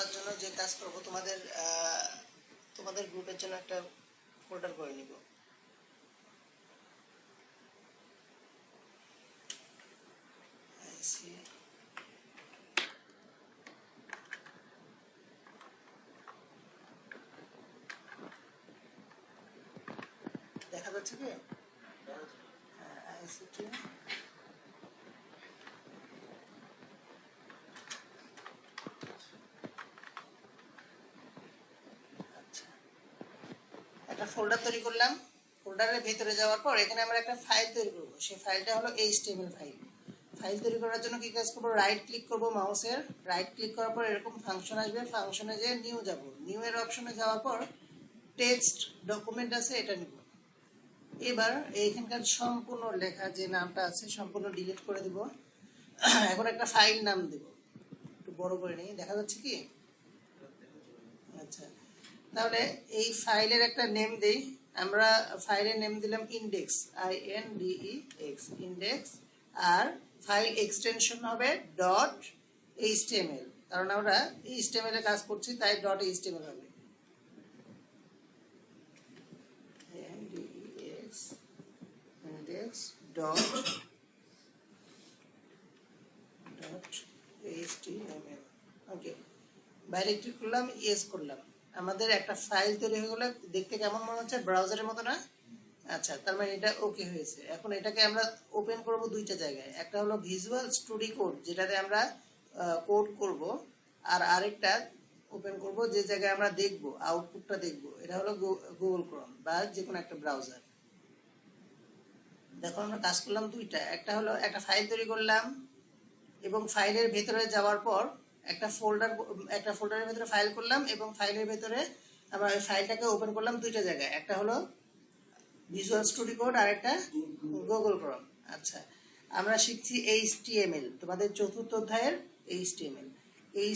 করার জন্য যে কাজ করব তোমাদের গ্রুপের জন্য একটা ফোল্ডার করে নিব। দেখা যাচ্ছে কি? আইসিটি একটা ফোল্ডার তৈরি করলাম। ফোল্ডারের ভিতরে যাওয়ার পর এখানে আমরা একটা ফাইল তৈরি করব। সেই ফাইলটা হলো HTML ফাইল। ফাইল তৈরি করার জন্য কি কাজ করব? রাইট ক্লিক করব মাউসের, রাইট ক্লিক করার পর এরকম ফাংশন আসবে, ফাংশনে যে নিউ যাব, নিউ এর অপশনে যাওয়ার পর টেক্সট ডকুমেন্ট আছে এটা নিব। এবার এইখানকার সম্পূর্ণ লেখা যে নামটা আছে সম্পূর্ণ ডিলিট করে দেব। এখন একটা ফাইল নাম দেব, একটু বড় করে নিই, দেখা যাচ্ছে কি? আচ্ছা, তাহলে এই ফাইলের একটা নেম দেই। আমরা ফাইলের নেম দিলাম ইন্ডেক্স, INDEX, ইন্ডেক্স। আর ফাইল এক্সটেনশন হবে .html, কারণ আমরা HTML এ কাজ করছি তাই .html হবে। index .html। ওকে, বাইরে ক্লিক করলাম, ইয়েস করলাম, আমাদের একটা ফাইল তৈরি হয়ে গেল। দেখতে কেমন মনে হচ্ছে? ব্রাউজারের মতো না? আচ্ছা, তার মানে এটা ওকে হয়েছে। এখন এটাকে আমরা ওপেন করব দুইটা জায়গায়, একটা হলো ভিজুয়াল স্টুডিও কোড যেটাতে আমরা কোড করব, আর আরেকটা ওপেন করব যে জায়গায় আমরা দেখব আউটপুটটা দেখব, এটা হলো গুগল ক্রোম বা যে কোনো একটা ব্রাউজার। দেখো আমরা কাজ করলাম দুইটা, একটা হলো একটা ফাইল তৈরি করলাম এবং ফাইলের ভেতরে যাওয়ার পর একটা ফোল্ডারের ভেতরে ফাইল করলাম এবং ফাইলের ভেতরে আমরা ওই ফাইলটাকে ওপেন করলাম দুইটা জায়গায়, একটা হলো ভিজুয়াল স্টুডিও কোড আর একটা গুগল ক্রোম। আচ্ছা, আমরা শিখছি HTML, তোমাদের চতুর্থ অধ্যায়ের HTML।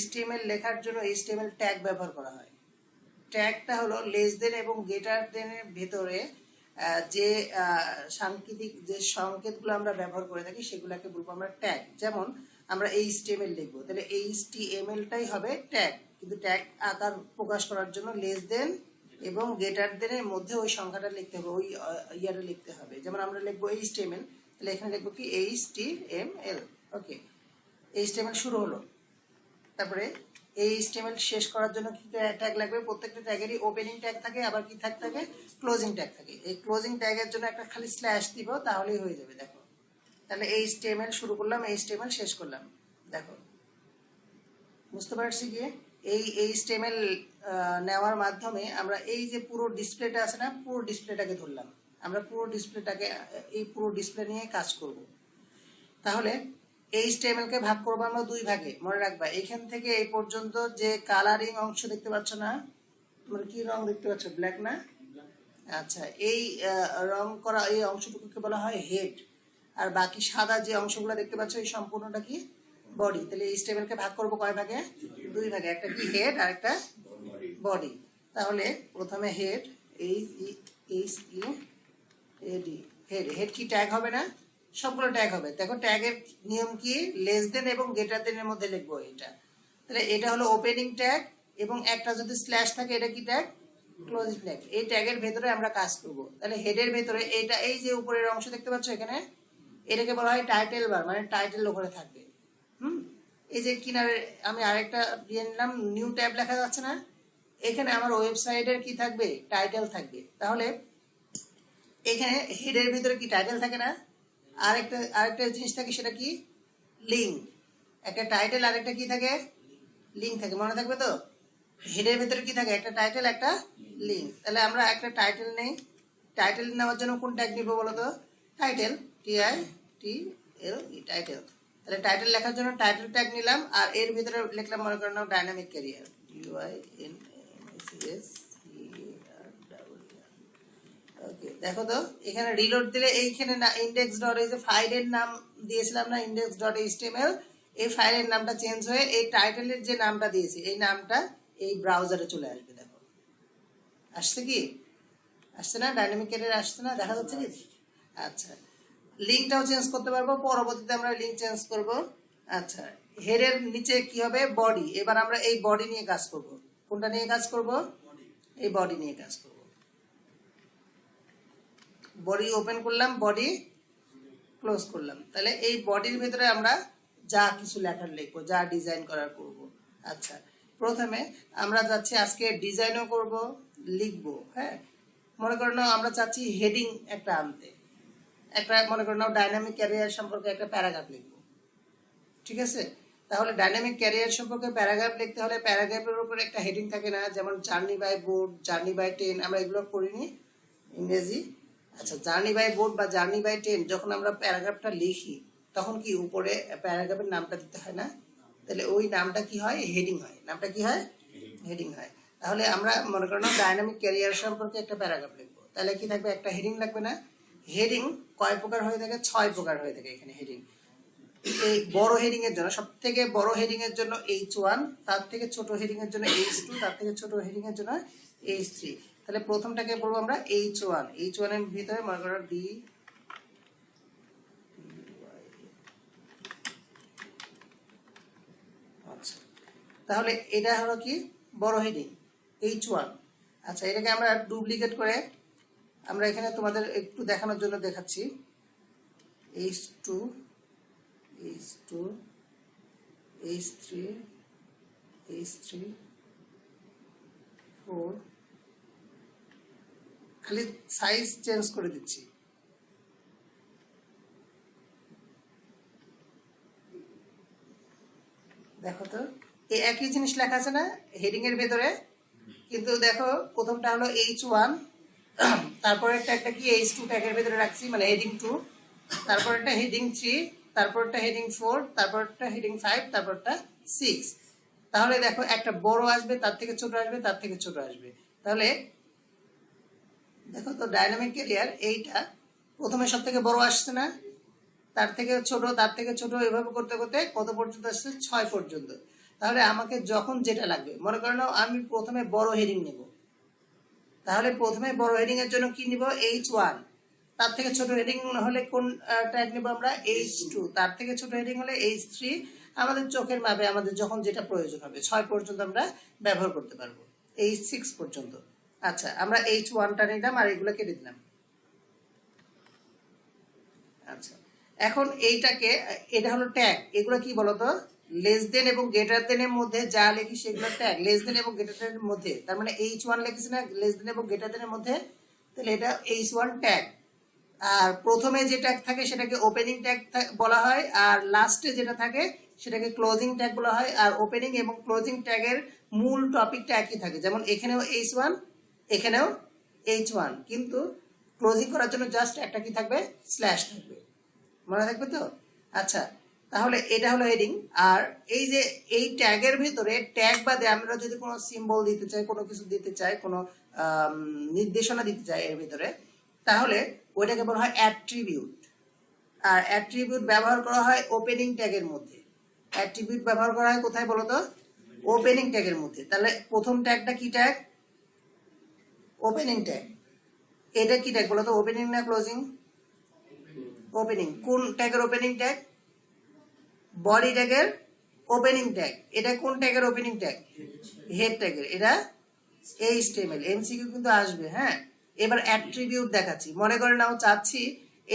HTML লেখার জন্য HTML ট্যাগ ব্যবহার করা হয়। ট্যাগটা হলো লেস দেন এবং গ্রেটার দেনের ভেতরে যে সাংকেতিক যে সংকেতগুলো আমরা ব্যবহার করে থাকি সেগুলোকে বলবো আমরা ট্যাগ। যেমন আমরা HTML লিখবো, তাহলে HTML-টাই হবে ট্যাগ, কিন্তু ট্যাগ আকার প্রকাশ করার জন্য লেস দেন এবং গ্রেটার দেনের মধ্যে ওই সংখ্যাটা লিখতে হবে, ওই ইয়ারে লিখতে হবে। যেমন আমরা লিখবো HTML, তাহলে এখানে লিখবো কি HTML। ওকে, HTML শুরু হলো। তারপরে HTML শেষ করার জন্য কি ট্যাগ লাগবে? প্রত্যেকটা ট্যাগেরই ওপেনিং ট্যাগ থাকে, আবার কি থাকে? ক্লোজিং ট্যাগ থাকে। এই ক্লোজিং ট্যাগের জন্য একটা খালি স্ল্যাশ দিব, তাহলেই হয়ে যাবে। দেখো, তাহলে HTML শুরু করলাম, HTML শেষ করলাম। দেখো, বুঝতে পারছি কি? এই HTML নেওয়ার মাধ্যমে আমরা এই যে পুরো ডিসপ্লেটা আছে না, পুরো ডিসপ্লেটাকে ধরলাম। আমরা পুরো ডিসপ্লেটাকে, এই পুরো ডিসপ্লে নিয়ে কাজ করব। তাহলে HTML কে ভাগ করবো আমরা দুই ভাগে, মনে রাখবা। এখান থেকে এই পর্যন্ত যে কালারিং অংশ দেখতে পাচ্ছ না, তোমরা কি রং দেখতে পাচ্ছ? ব্ল্যাক না? আচ্ছা, এই রং করা এই অংশটুকুকে বলা হয় হেড, আর বাকি সাদা যে অংশগুলো দেখতে পাচ্ছ এই সম্পূর্ণটা কি? বডি। তাহলে HTML কে ভাগ করব কয় ভাগে? দুই ভাগে, একটা কি হেড আর একটা বডি। তাহলে প্রথমে হেড, HEAD, হেড। হেড কি ট্যাগ হবে না? সবগুলো ট্যাগ হবে। দেখো ট্যাগের নিয়ম কি? লেস দেন এবং গ্রেটার দেনের মধ্যে লিখবো এটা। তাহলে এটা হলো ওপেনিং ট্যাগ এবং একটা যদি স্ল্যাশ থাকে এটা কি ট্যাগ? Closing tag. এই ট্যাগের ভেতরে আমরা কাজ করব। তাহলে হেডের ভেতরে এইটা, এই যে উপরের অংশ দেখতে পাচ্ছ এখানে, এটাকে বলা হয় টাইটেল বার, মানে টাইটেল ওখানে থাকবে। এই যে কিনারে আমি আরেকটা দিয়ে নিলাম, নিউ ট্যাব লেখা যাচ্ছে না? এখানে আমার ওয়েবসাইটের কি থাকবে? টাইটেল থাকবে। তাহলে এখানে হেডের ভিতরে কি টাইটেল থাকে না? আরেকটা জিনিস থাকে, সেটা কি? লিঙ্ক। একটা টাইটেল আর একটা কি থাকে? লিঙ্ক থাকে, মনে থাকবে তো? হেডের ভিতরে কি থাকে? একটা টাইটেল, একটা লিঙ্ক। তাহলে আমরা একটা টাইটেল নেই। টাইটেল নেওয়ার জন্য কোন ট্যাগ নিব বলো তো? Title, TITLE, title. তাহলে টাইটেল লেখার জন্য টাইটেল ট্যাগ নিলাম, আর এর ভিতরে লিখলাম মনে করেন ডাইনামিক ক্যারিয়ার, UINACS। ওকে, দেখো তো এখানে রিলোড দিলে এইখানে না ইন্ডেক্স ডট, এই যে ফাইলের নাম দিয়েছিলাম না ইন্ডেক্স ডট HTML, এই ফাইলের নামটা চেঞ্জ হয়ে এই টাইটেলের যে নামটা দিয়েছি এই নামটা এই ব্রাউজারে চলে আসবে। দেখো আসছে কি? আসছে না? ডাইনামিক ক্যারিয়ার আসছে না? দেখা যাচ্ছে কি? আচ্ছা, লিঙ্কটাও চেঞ্জ করতে পারবো, পরবর্তীতে আমরা লিঙ্ক চেঞ্জ করব। আচ্ছা, হেডের নিচে কি হবে বডি। এবার আমরা এই বডি নিয়ে কাজ করব। কোনটা নিয়ে কাজ করব? এই বডি নিয়ে কাজ করব। বডি ওপেন করলাম, বডি ক্লোজ করলাম। তাহলে এই বডির ভিতরে আমরা যা কিছু লেখার লিখবো, যা ডিজাইন করার করব। আচ্ছা, প্রথমে আমরা যাচ্ছি আজকে ডিজাইনও করব, লিখবো। হ্যাঁ, মনে করো না আমরা চাচ্ছি হেডিং একটা আনতে, একটা মনে করো না ডাইনামিক ক্যারিয়ার সম্পর্কে একটা প্যারাগ্রাফ লিখবো। ঠিক আছে, তাহলে ডাইনামিক ক্যারিয়ার সম্পর্কে প্যারাগ্রাফ লিখতে হলে প্যারাগ্রাফের উপর একটা হেডিং থাকে না, যেমন journey by boat, journey by train, আমরা এগুলো পড়িনি ইংরেজি। আচ্ছা, জার্নি বাই বোট বা জার্নি বাই ট্রেন যখন আমরা প্যারাগ্রাফটা লিখি তখন কি উপরে প্যারাগ্রাফের নামটা দিতে হয় না? তাহলে ওই নামটা কি হয়? হেডিং হয়। নামটা কি হয়? হেডিং হয়। তাহলে আমরা মনে করো না ডাইনামিক ক্যারিয়ার সম্পর্কে একটা প্যারাগ্রাফ লিখবো, তাহলে কি থাকবে? একটা হেডিং লাগবে না? হেডিং কয় প্রকার হয়ে থাকে? 6 প্রকার হয়ে থাকে এখানে হেডিং। এই বড় হেডিং এর জন্য, সব থেকে বড় হেডিং এর জন্য H1, তার থেকে ছোট হেডিং এর জন্য H2, তার থেকে ছোট হেডিং এর জন্য H3। তাহলে প্রথমটাকে বলবো আমরা H1। H1 এর ভিতরে মনে করো D। আচ্ছা, তাহলে এটা হলো কি বড় হেডিং H1। আচ্ছা, এটাকে আমরা ডুপ্লিকেট করে আমরা এখানে তোমাদের একটু দেখানোর জন্য দেখাচ্ছি। H2, H2, H3, H3, 4, খালি সাইজ চেঞ্জ করে দিচ্ছি। দেখো তো এই একই জিনিস লেখা আছে না হেডিং এর ভেতরে, কিন্তু দেখো প্রথমটা হলো H1, তারপর একটা কি H2 ট্যাগের ভেতরে রাখছি মানে হেডিং 2, তারপর একটা হেডিং 3, তারপর একটা হেডিং 4, তারপর একটা হেডিং 5, তারপর একটা 6। তাহলে দেখো একটা বড় আসবে, তার থেকে ছোট আসবে, তার থেকে ছোট আসবে। তাহলে দেখো তো ডাইনামিক ক্যারিয়ার এইটা প্রথমে সব থেকে বড় আসছে না, তার থেকে ছোট, তার থেকে ছোট, এভাবে করতে করতে কত পর্যন্ত আসছে? 6 পর্যন্ত। তাহলে আমাকে যখন যেটা লাগবে, মনে করো না আমি প্রথমে বড় হেডিং নেব, তাহলে প্রথমে বড় হেডিং এর জন্য কি নিব? H1। তার থেকে ছোট হেডিং হলে কোন ট্যাগ নেব আমরা? H2। তার থেকে ছোট হেডিং হলে H3। আমাদের চোখের মাপে আমাদের যখন যেটা প্রয়োজন হবে 6 পর্যন্ত আমরা ব্যবহার করতে পারবো, H6 পর্যন্ত। আচ্ছা, আমরা H1টা নিলাম আর এগুলো কেটে দিলাম। আচ্ছা, এখন এইটাকে, এটা হলো ট্যাগ। এগুলো কি বলতো? লেস দেন এবং গ্রেটার দেন এর মধ্যে যা লিখি সেগুলো ট্যাগ। লেস দেন এবং গ্রেটার দেন এর মধ্যে, তার মানে H1 লিখেছি না লেস দেন এবং গ্রেটার দেন এর মধ্যে, তাহলে এটা H1 ট্যাগ। আর প্রথমে যে ট্যাগ থাকে সেটাকে ওপেনিং ট্যাগ বলা হয়, আর লাস্টে যেটা থাকে সেটাকে ক্লোজিং ট্যাগ বলা হয়। আর ওপেনিং এবং ক্লোজিং ট্যাগের মূল টপিকটা একই থাকে, যেমন এখানেও H1, এখানেও H1, কিন্তু ক্লোজিং করার জন্য জাস্ট একটা কি থাকবে? স্ল্যাশ থাকবে। মনে থাকবে তো? আচ্ছা, তাহলে এটা হলো হেডিং। আর এই যে এই ট্যাগের ভিতরে ট্যাগ বাদে আমরা যদি কোনো সিম্বল দিতে চাই, কোনো কিছু দিতে চাই, কোনো নির্দেশনা দিতে চাই এর ভিতরে, তাহলে ওইটাকে বলা হয় অ্যাট্রিবিউট। আর অ্যাট্রিবিউট ব্যবহার করা হয় ওপেনিং ট্যাগের মধ্যে। অ্যাট্রিবিউট ব্যবহার করা হয় কোথায় বলো তো? ওপেনিং ট্যাগের মধ্যে। তাহলে প্রথম ট্যাগটা কি ট্যাগ? Opening tag. এটা কি ট্যাগ বলো তো? ওপেনিং না ক্লোজিং? ওপেনিং। কোন ট্যাগের ওপেনিং ট্যাগ? বডি ট্যাগের ওপেনিং ট্যাগ। এটা কোন ট্যাগের ওপেনিং ট্যাগ? হেড ট্যাগের। এটা HTML। এমসিকিউ কিন্তু আসবে। হ্যাঁ, এবার অ্যাট্রিবিউট দেখাচ্ছি। মনে করেন নাও চাচ্ছি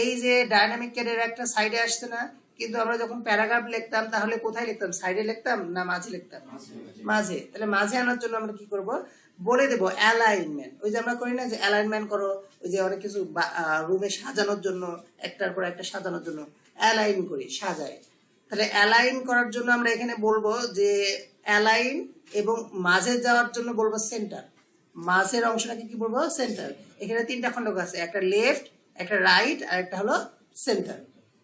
এই যে ডাইনামিক ক্যারিয়ার একটা সাইডে আসছে না, কিন্তু আমরা যখন প্যারাগ্রাফ লিখতাম তাহলে কোথায় লিখতাম? সাইডে লিখতাম না মাঝে লিখতাম? মাঝে। তাহলে মাঝে আনার জন্য আমরা কি করব? বলে দেব অ্যালাইনমেন্ট। ওই যে আমরা করি না যে অ্যালাইনমেন্ট করো, ওই যে অনেক কিছু রুমে সাজানোর জন্য, একটার পর একটা সাজানোর জন্য অ্যালাইন করি, সাজাই। তাহলে অ্যালাইন করার জন্য আমরা এখানে বলবো যে অ্যালাইন, এবং মাঝে যাওয়ার জন্য বলবো সেন্টার। মাঝের অংশটাকে কি বলবো? সেন্টার। এখানে 3টা খণ্ডক আছে, একটা লেফট, একটা রাইট, আর একটা হলো সেন্টার।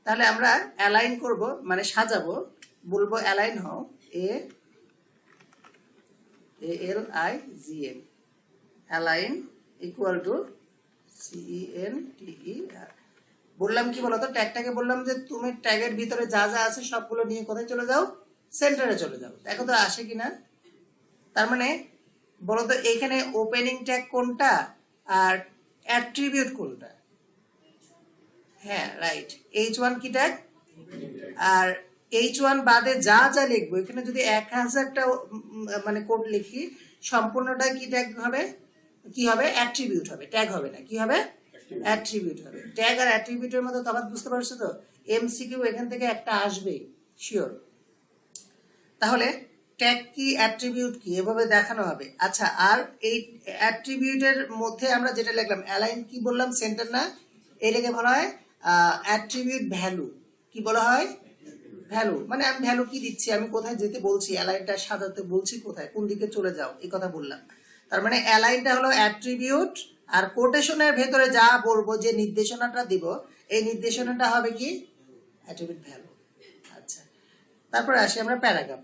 তাহলে আমরা অ্যালাইন করব মানে সাজাবো, বলবো অ্যালাইন হও, ALIGN, align equal to CENTER। বললাম কি বলতো? ট্যাগটাকে বললাম যে তুমি ট্যাগের ভিতরে যা যা আছে সবগুলো নিয়ে কোথায় চলে যাও? সেন্টারে চলে যাও। দেখো তো আসে কিনা। তার মানে বলতো এখানে ওপেনিং ট্যাগ কোনটা আর অ্যাট্রিবিউট কোনটা? হ্যাঁ, রাইট। H1 কি ট্যাগ আর H1 বাদে যা যা লিখবো, এখানে যদি 1000টা মানে কোড লিখি, সম্পূর্ণটা কি ট্যাগ হবে, কি হবে, অ্যাট্রিবিউট হবে, ট্যাগ হবে না, কি হবে, অ্যাট্রিবিউট হবে। ট্যাগ আর অ্যাট্রিবিউটের মধ্যে তফাৎ বুঝতে পারছো তো? এমসিকিউ এখান থেকে একটা আসবেই শিওর। তাহলে ট্যাগ কি অ্যাট্রিবিউট কি এভাবে দেখানো হবে। আচ্ছা, আর এই অ্যাট্রিবিউটের মধ্যে আমরা যেটা লিখলাম অ্যালাইন, কি বললাম, সেন্টার না, এটাকে বলা হয় অ্যাট্রিবিউট ভ্যালু। কি বলা হয়, ভ্যালু। মানে আমি ভ্যালু কি দিচ্ছি, আমি কোথায় যেতে বলছি, অ্যালাইনটা সাজাতে বলছি কোথায়, কোন দিকে চলে যাও, এই কথা বললাম। তার মানে অ্যালাইনটা হলো অ্যাট্রিবিউট, আর কোটেশনের ভেতরে যা বলবো, যে নির্দেশনাটা দিব, এই নির্দেশনাটা হবে কি, অ্যাট্রিবিউট ভ্যালু। আচ্ছা, তারপরে আসি আমরা প্যারাগ্রাফ।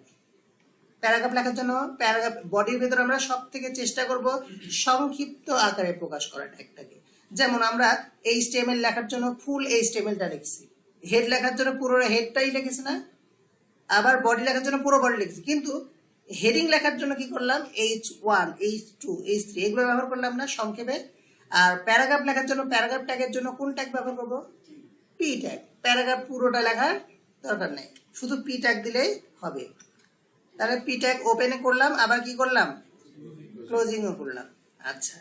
প্যারাগ্রাফ লেখার জন্য প্যারাগ্রাফ বডির ভেতরে আমরা সব থেকে চেষ্টা করব সংক্ষিপ্ত আকারে প্রকাশ করার ট্যাগটাকে। যেমন আমরা এইচটিএমএল লেখার জন্য ফুল এইচটিএমএলটা লিখছি, হেড লেখার জন্য পুরো হেডটাই লিখেছি না, আবার বডি লেখার জন্য পুরো বডি লিখেছি, কিন্তু হেডিং লেখার জন্য কি করলাম, H1 H2 H3 এগুলো ব্যবহার করলাম না সংক্ষেপে। আর প্যারাগ্রাফ লেখার জন্য প্যারাগ্রাফ ট্যাগের জন্য কোন ট্যাগ ব্যবহার করব, পি ট্যাগ। প্যারাগ্রাফ পুরোটা লেখার দরকার নেই, শুধু পি ট্যাগ দিলেই হবে। তাহলে পি ট্যাগ ওপেনে করলাম, আবার কি করলাম, ক্লোজিংও করলাম। আচ্ছা,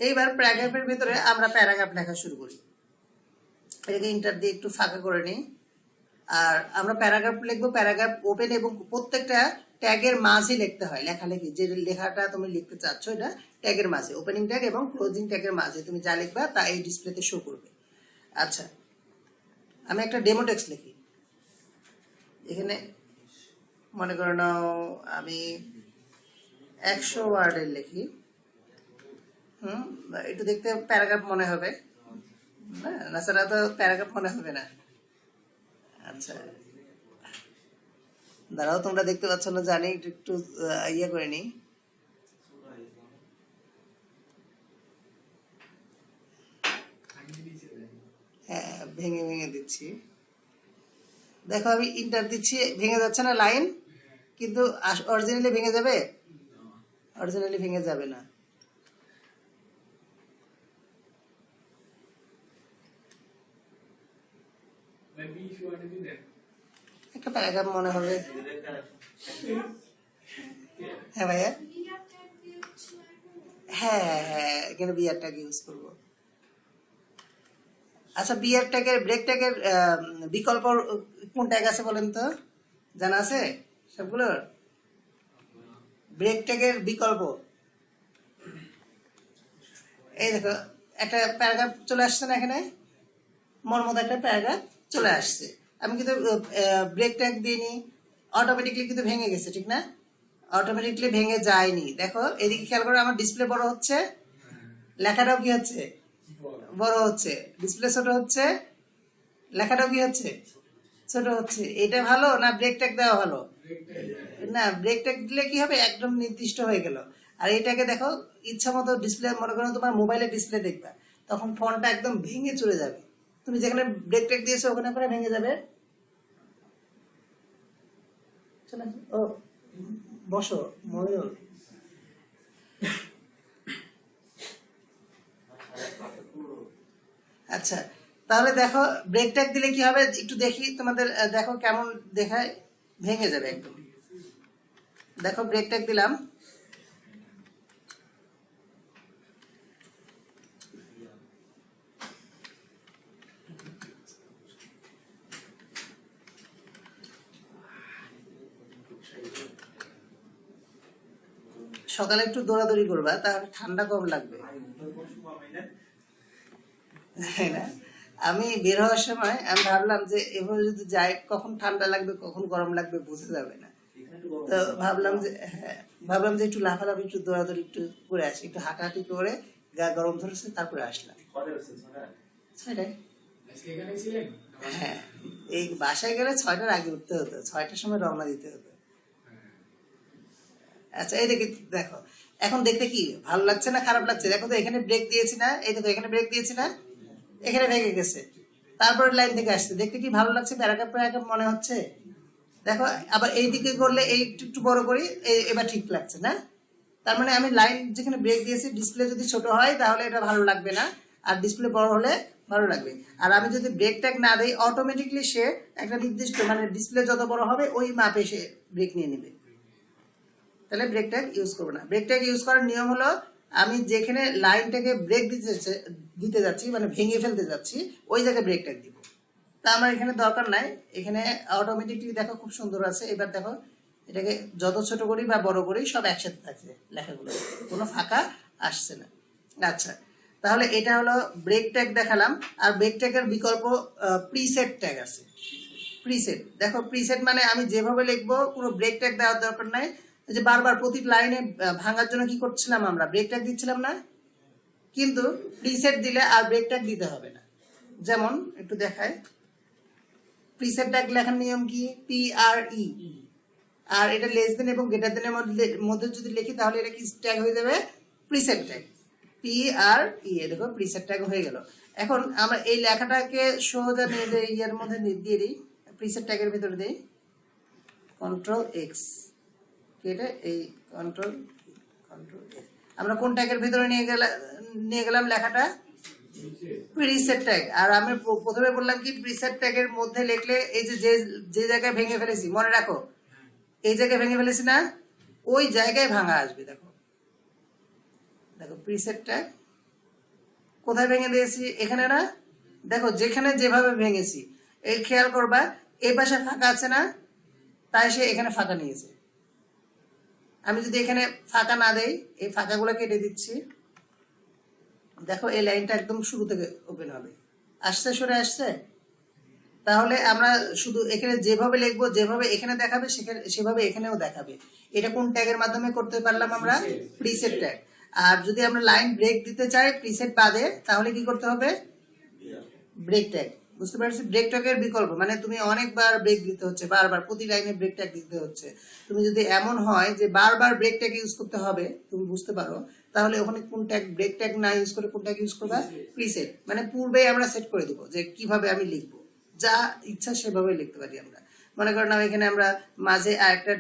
এইবার প্যারাগ্রাফের ভিতরে আমরা প্যারাগ্রাফ লেখা শুরু করি। এটাকে ইন্টার দিয়ে একটু ফাঁকা করে নিই। আর আমরা প্যারাগ্রাফ লিখবো, প্যারাগ্রাফ ওপেন, এবং প্রত্যেকটা ট্যাগের মাঝে লিখতে হয়, লেখালেখি যে লেখাটা তুমি লিখতে চাচ্ছ এটা ট্যাগের মাঝে, ওপেনিং ট্যাগ এবং ক্লোজিং ট্যাগের মাঝে তুমি যা লিখবা তা এই ডিসপ্লেতে শো করবে। আচ্ছা, আমি একটা ডেমো টেক্সট লিখি। এখানে মনে করে নাও আমি 100 ওয়ার্ডের লিখি। একটু দেখতে প্যারাগ্রাফ মনে হবে না, তাছাড়া তো প্যারাগ্রাফ মনে হবে না। আচ্ছা, দাঁড়াও, তোমরা দেখতে পাচ্ছ না জানি, একটু ইয়ে করে নি। হ্যাঁ, ভেঙে ভেঙে দিচ্ছি, দেখো আমি ইন্টার দিচ্ছি, ভেঙে যাচ্ছে না লাইন, কিন্তু অরিজিনালি ভেঙে যাবে, অরিজিনালি ভেঙে যাবে না। একটা প্যারাগ্রাফ মনে হবে। হ্যাঁ ভাইয়া, হ্যাঁ হ্যাঁ, এখানে বিআর ট্যাগ ইউজ করব। আচ্ছা, বিআর ট্যাগের, ব্রেক ট্যাগের বিকল্প কোন ট্যাগ আছে বলেন তো, জানা আছে সবগুলোর? ব্রেক ট্যাগের বিকল্প, এই দেখো একটা প্যারাগ্রাফ চলে আসছে না, এখানে মোর মতো একটা প্যারাগ্রাফ চলে আসছে, আমি কিন্তু ব্রেক ট্যাগ দিইনি, অটোমেটিকলি কিন্তু ভেঙে গেছে, ঠিক না? অটোমেটিকলি ভেঙে যায়নি। দেখো এদিকে খেয়াল করে, আমার ডিসপ্লে বড় হচ্ছে, লেখাটাও কি হচ্ছে, বড় হচ্ছে, ডিসপ্লে ছোট হচ্ছে, লেখাটাও কি হচ্ছে, ছোট হচ্ছে। এটা ভালো না ব্রেক ট্যাগ দেওয়া ভালো? না, ব্রেক ট্যাগ দিলে কি হবে, একদম নির্দিষ্ট হয়ে গেল। আর এটাকে দেখো ইচ্ছা মতো ডিসপ্লে, মনে করো তোমার মোবাইলের ডিসপ্লে দেখবা, তখন ফোনটা একদম ভেঙে চলে যাবে, তুমি যেখানে ব্রেক ট্যাগ দিয়েছো ওখানে করে ভেঙে যাবে। ও বসো ময়ূর। আচ্ছা, তাহলে দেখো ব্রেক ট্যাগ দিলে কি হবে, একটু দেখি তোমাদের, দেখো কেমন দেখায়, ভেঙে যাবে একদম। দেখো ব্রেক ট্যাগ দিলাম, সকালে একটু দৌড়াদৌড়ি করবা, তাহলে ঠান্ডা কম লাগবে, তাই না? আমি বের হওয়ার সময় আমি ভাবলাম যে এভাবে যদি যাই, কখন ঠান্ডা লাগবে কখন গরম লাগবে বোঝা যাবে না, তো ভাবলাম যে, হ্যাঁ, ভাবলাম যে একটু লাফালাফি, একটু দৌড়াদৌড়ি একটু করে আসি, একটু হাঁটাহাঁটি করে, গা গরম ধরেছে, তারপরে আসলাম 6টায়। হ্যাঁ, এই বাসায় গেলে 6টার আগে উঠতে হতো, 6টার সময় রওনা দিতে হতো। আচ্ছা, এই দেখি, দেখো এখন দেখতে কি ভালো লাগছে না খারাপ লাগছে? দেখো তো এখানে ব্রেক দিয়েছি না, এই দেখো এখানে ব্রেক দিয়েছি না, এখানে ভেঙে গেছে, তারপরে লাইন থেকে আসছে, দেখতে কি ভালো লাগছে, প্যারাগ্রাফ প্যারাগ্রাফ মনে হচ্ছে। দেখো আবার এই দিকে করলে, এই একটু বড় করি, এবার ঠিক লাগছে না? তার মানে আমি লাইন যেখানে ব্রেক দিয়েছি, ডিসপ্লে যদি ছোট হয় তাহলে এটা ভালো লাগবে না, আর ডিসপ্লে বড় হলে ভালো লাগবে। আর আমি যদি ব্রেক ট্যাগ না দেই অটোমেটিকলি সে একটা নির্দিষ্ট মানে ডিসপ্লে যত বড় হবে ওই মাপে সে ব্রেক নিয়ে নেবে। তাহলে ব্রেক ট্যাগ ইউজ করবো না। ব্রেক ট্যাগ ইউজ করার নিয়ম হলো আমি যেখানে লাইনটাকে ব্রেক দিতে যাচ্ছি মানে ভেঙে ফেলতে যাচ্ছি ওই জায়গায় ব্রেক ট্যাগ দিব। তা আমার এখানে দরকার নাই, এখানে অটোমেটিকলি দেখো খুব সুন্দর আছে। এবার দেখো এটাকে যত ছোট করি বা বড় করি সব একসাথে থাকছে লেখাগুলো, কোনো ফাঁকা আসছে না। আচ্ছা, তাহলে এটা হলো ব্রেক ট্যাগ দেখালাম। আর ব্রেক ট্যাগের বিকল্প প্রিসেট ট্যাগ আছে। প্রিসেট দেখো, প্রিসেট মানে আমি যেভাবে লিখবো কোনো ব্রেক ট্যাগ দেওয়ার দরকার নাই। যে বারবার প্রতি লাইনে ভাঙার জন্য কি করছিলাম আমরা ব্রেক ট্যাগ দিচ্ছিলাম না, কিন্তু প্রিসেট দিলে আর ব্রেক ট্যাগ দিতে হবে না। যেমন একটু দেখায়, প্রিসেট ট্যাগ লেখার নিয়ম কি, PRE, আর এটা লেস দেন এবং গ্রেটার দেনের মধ্যে যদি লিখি তাহলে এটা কি ট্যাগ হয়ে যাবে, প্রিসেট ট্যাগ। PRE, দেখো প্রিসেট ট্যাগ হয়ে গেল। এখন আমরা এই লেখাটাকে সোজা নিয়ে যে ইয়ার মধ্যে দিয়ে দিই, প্রিসেট ট্যাগের ভিতরে দিই Ctrl+X, এটা এই Ctrl+X। আমরা কোন ট্যাগের ভিতরে নিয়ে গেলাম লেখাটা, প্রিসেট ট্যাগ। আর আমি প্রথমে বললাম কি প্রিসেট ট্যাগের মধ্যে লিখলে এই যে জায়গায় ভেঙে ফেলেছি মনে রাখো, এই জায়গায় ভেঙে ফেলেছি না, ওই জায়গায় ভাঙা আসবে। দেখো দেখো প্রিসেট ট্যাগ কোথায় ভেঙে দিয়েছি, এখানে না, দেখো যেখানে যেভাবে ভেঙেছি এই খেয়াল করবা, এই পাশে ফাঁকা আছে না, তাই সে এখানে ফাঁকা নিয়েছে। আমি যদি এখানে ফাঁকা না দেই, এই ফাঁকাগুলো কেটে দিচ্ছি, দেখো এই লাইনটা একদম শুরু থেকে ওপেন হবে, আসছে সরে আসছে। তাহলে আমরা শুধু এখানে যেভাবে লিখবো, যেভাবে এখানে দেখাবে সেভাবে এখানেও দেখাবে। এটা কোন ট্যাগের মাধ্যমে করতে পারলাম আমরা, প্রিসেট ট্যাগ। আর যদি আমরা লাইন ব্রেক দিতে চাই প্রিসেট বাদে, তাহলে কি করতে হবে, ব্রেক ট্যাগ। বুঝতে পারছি, ব্রেক ট্যাগের বিকল্প মানে তুমি অনেকবার ব্রেক দিতে হচ্ছে, বারবার প্রতি লাইনে ব্রেক ট্যাগ দিতে হচ্ছে। তুমি যদি এমন হয় যে বারবার ব্রেক ট্যাগ ইউজ করতে হবে, তুমি বুঝতে পারো, তাহলে ওখানে কোন ট্যাগ, ব্রেক ট্যাগ না ইউজ করে কোন ট্যাগ ইউজ করবা, প্রিসেট। মানে পূর্বেই আমরা সেট করে দেবো যে কিভাবে আমি লিখবো, যা ইচ্ছা সেভাবে লিখতে পারি আমরা। মনে করেন এখানে আমরা মাঝে আরেকটা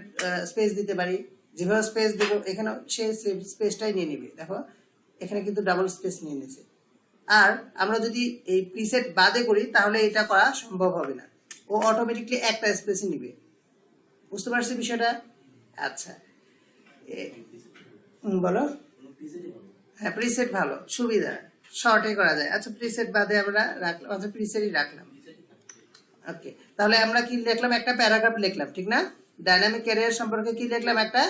স্পেস দিতে পারি, যেভাবে স্পেস দেবো এখানে সে স্পেসটাই নিয়ে নেবে। দেখো এখানে কিন্তু ডাবল স্পেস নিয়ে নিয়েছে। আর আমরা যদি এই প্রিসেট বাদে করি তাহলে এটা করা সম্ভব হবে না, ও অটোমেটিকলি একটা স্পেসই নিবে। বুঝতে পারছি বিষয়টা? আচ্ছা বলো। হ্যাঁ প্রিসেট ভালো, সুবিধা, শর্টে করা যায়। আচ্ছা প্রিসেট বাদে আমরা রাখলাম, আচ্ছা প্রিসেটই রাখলাম। ওকে, তাহলে আমরা কি লিখলাম, একটা প্যারাগ্রাফ লিখলাম, ঠিক না? ডাইনামিক ক্যারিয়ার সম্পর্কে কি লিখলাম, একটা